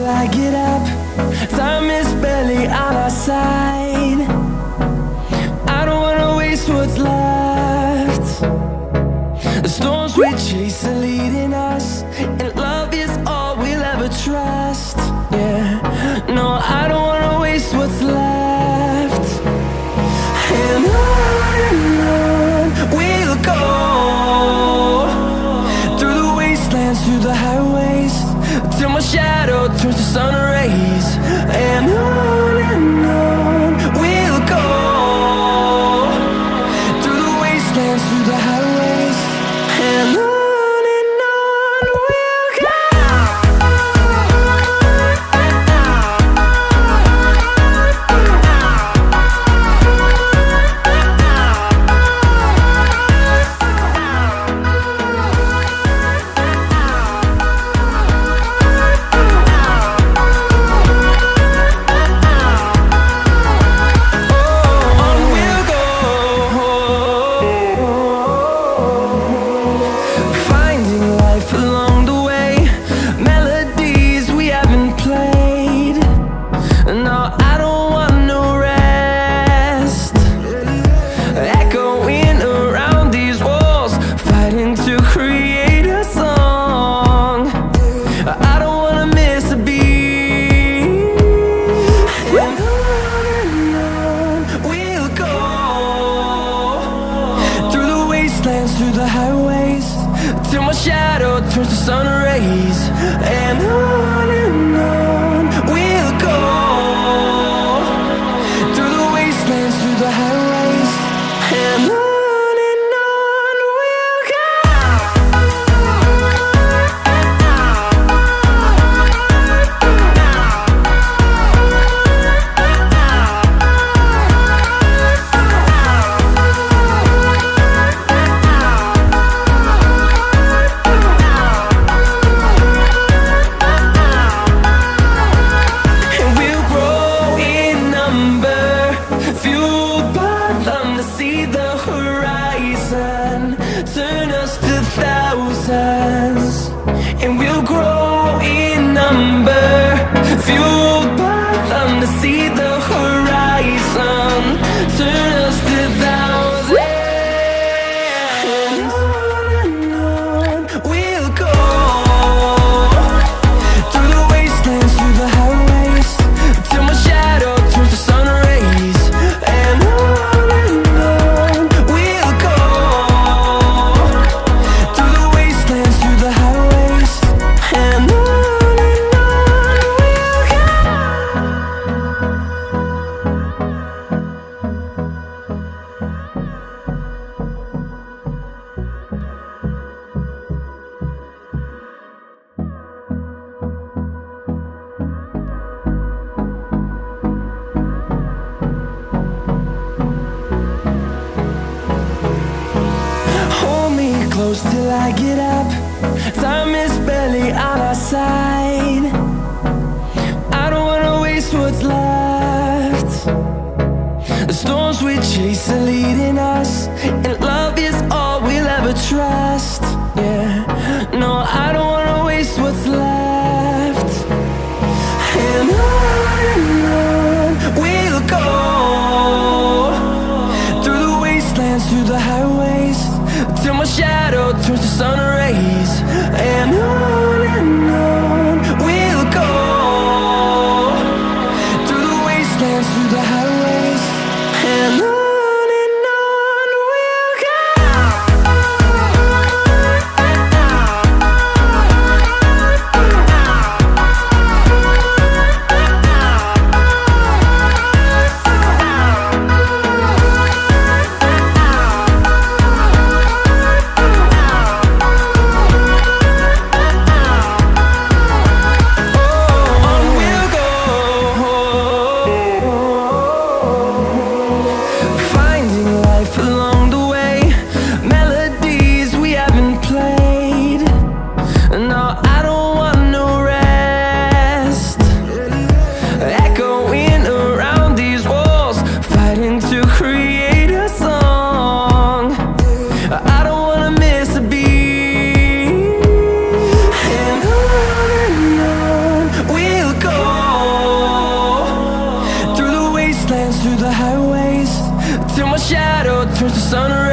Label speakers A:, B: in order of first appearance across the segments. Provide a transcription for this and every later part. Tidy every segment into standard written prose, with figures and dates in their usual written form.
A: till I get up. Time is barely on our side. I don't wanna waste what's left. The storms we chase are leading us, and love is all we'll ever trust. Yeah, no, I don't wanna waste what's left. And on we'll go, through the wastelands, through the highways, till my shadow turns to sun rays. And on we'll go, through the wastelands, through the highways, and on we'll go. Through the highways, till my shadow turns to sun rays. And on we'll go, through the wastelands, through the highways, and on we'll go. Turn us to thousands, and we'll grow in number, fueled by them to see the horizon. Turn us to thousands, and on we'll go, through the wastelands, through the highways, till my shadow turns to sun rays. And on we'll go, through the wastelands, through the highways, and on we'll go. Hold me close till I get up. Time is barely on our side. I don't wanna waste what's left. The storms we chase are leading us, and love is all we'll ever trust. Yeah, no, I don't wanna waste what's left. And on we'll go, through the wastelands, through the highways, till my shadow turns to sun rays. And on we'll go, through the wastelands, through the highways, and on we'll go.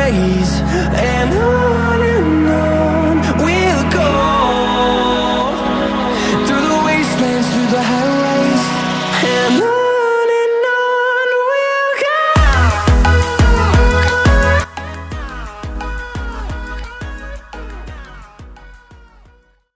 A: days and on and on.